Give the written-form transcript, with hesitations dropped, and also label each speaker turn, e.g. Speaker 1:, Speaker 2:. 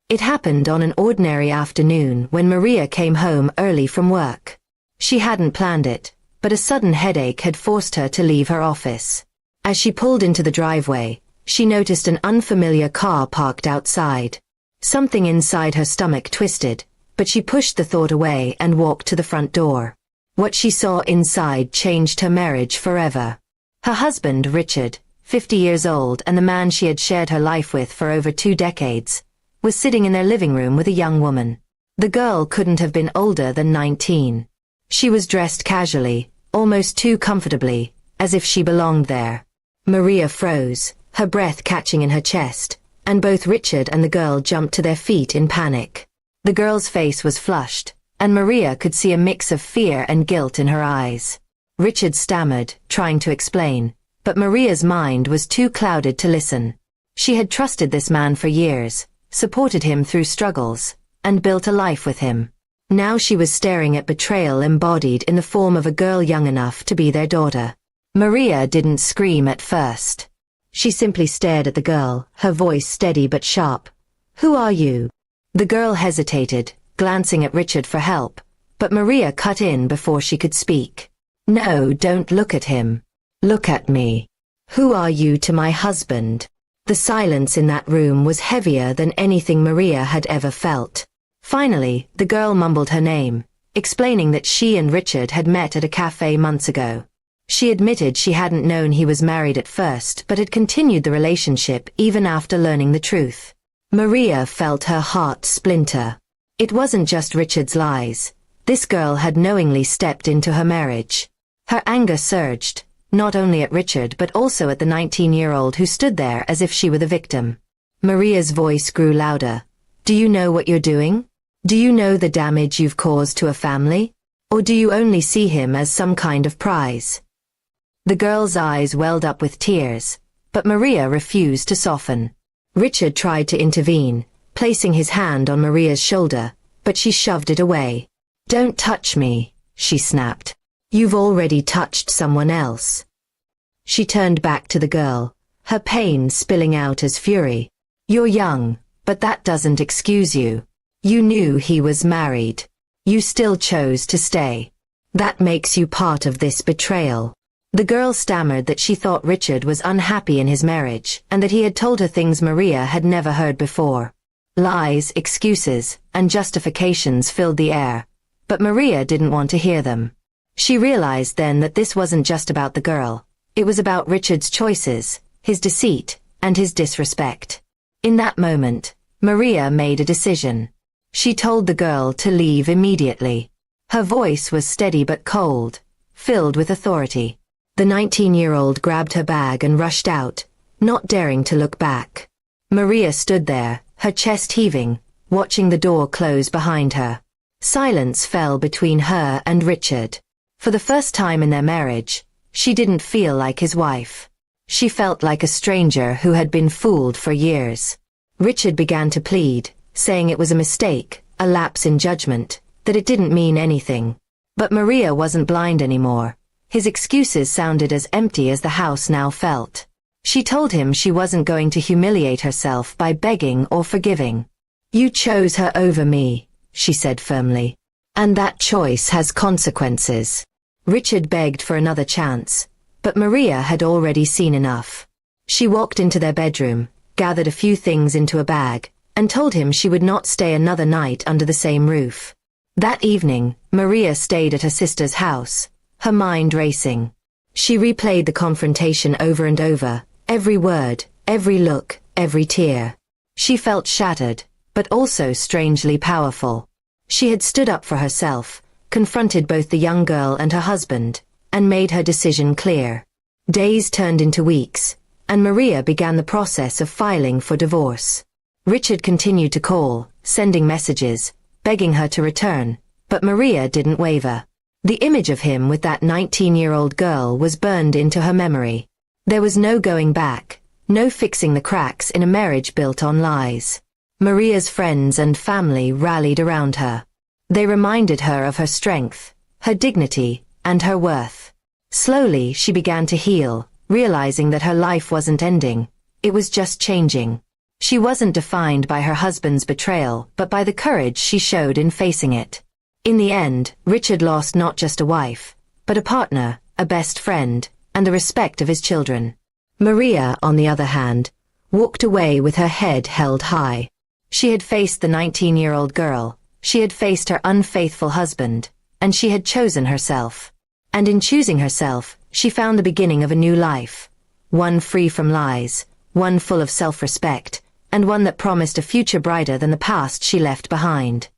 Speaker 1: It happened on an ordinary afternoon when Maria came home early from work. She hadn't planned it, but a sudden headache had forced her to leave her office. As she pulled into the driveway, she noticed an unfamiliar car parked outside. Something inside her stomach twisted, but she pushed the thought away and walked to the front door. What she saw inside changed her marriage forever. Her husband, Richard, 50 years old and the man she had shared her life with for over 2 decades, was sitting in their living room with a young woman. The girl couldn't have been older than 19. She was dressed casually, almost too comfortably, as if she belonged there. Maria froze, her breath catching in her chest, and both Richard and the girl jumped to their feet in panic. The girl's face was flushed, and Maria could see a mix of fear and guilt in her eyes. Richard stammered, trying to explain, but Maria's mind was too clouded to listen. She had trusted this man for years, supported him through struggles, and built a life with him. Now she was staring at betrayal embodied in the form of a girl young enough to be their daughter. Maria didn't scream at first. She simply stared at the girl, her voice steady but sharp. "Who are you?" The girl hesitated, glancing at Richard for help, but Maria cut in before she could speak. "No, don't look at him. Look at me. Who are you to my husband?" The silence in that room was heavier than anything Maria had ever felt. Finally, the girl mumbled her name, explaining that she and Richard had met at a cafe months ago. She admitted she hadn't known he was married at first but had continued the relationship even after learning the truth. Maria felt her heart splinter. It wasn't just Richard's lies. This girl had knowingly stepped into her marriage. Her anger surged, not only at Richard but also at the 19-year-old who stood there as if she were the victim. Maria's voice grew louder. "Do you know what you're doing? Do you know the damage you've caused to a family? Or do you only see him as some kind of prize?" The girl's eyes welled up with tears, but Maria refused to soften. Richard tried to intervene, placing his hand on Maria's shoulder, but she shoved it away. "Don't touch me," she snapped. "You've already touched someone else." She turned back to the girl, her pain spilling out as fury. "You're young, but that doesn't excuse you. You knew he was married. You still chose to stay. That makes you part of this betrayal." The girl stammered that she thought Richard was unhappy in his marriage and that he had told her things Maria had never heard before. Lies, excuses, and justifications filled the air, but Maria didn't want to hear them. She realized then that this wasn't just about the girl. It was about Richard's choices, his deceit, and his disrespect. In that moment, Maria made a decision. She told the girl to leave immediately. Her voice was steady but cold, filled with authority. The 19-year-old grabbed her bag and rushed out, not daring to look back. Maria stood there, her chest heaving, watching the door close behind her. Silence fell between her and Richard. For the first time in their marriage, she didn't feel like his wife. She felt like a stranger who had been fooled for years. Richard began to plead, saying it was a mistake, a lapse in judgment, that it didn't mean anything. But Maria wasn't blind anymore. His excuses sounded as empty as the house now felt. She told him she wasn't going to humiliate herself by begging or forgiving. "You chose her over me," she said firmly. "And that choice has consequences." Richard begged for another chance, but Maria had already seen enough. She walked into their bedroom, gathered a few things into a bag, and told him she would not stay another night under the same roof. That evening, Maria stayed at her sister's house, her mind racing. She replayed the confrontation over and over, every word, every look, every tear. She felt shattered, but also strangely powerful. She had stood up for herself, confronted both the young girl and her husband, and made her decision clear. Days turned into weeks, and Maria began the process of filing for divorce. Richard continued to call, sending messages, begging her to return, but Maria didn't waver. The image of him with that 19-year-old girl was burned into her memory. There was no going back, no fixing the cracks in a marriage built on lies. Maria's friends and family rallied around her. They reminded her of her strength, her dignity, and her worth. Slowly she began to heal, realizing that her life wasn't ending, it was just changing. She wasn't defined by her husband's betrayal, but by the courage she showed in facing it. In the end, Richard lost not just a wife, but a partner, a best friend, and the respect of his children. Maria, on the other hand, walked away with her head held high. She had faced the 19-year-old girl, she had faced her unfaithful husband, and she had chosen herself. And in choosing herself, she found the beginning of a new life. One free from lies, one full of self-respect, and one that promised a future brighter than the past she left behind.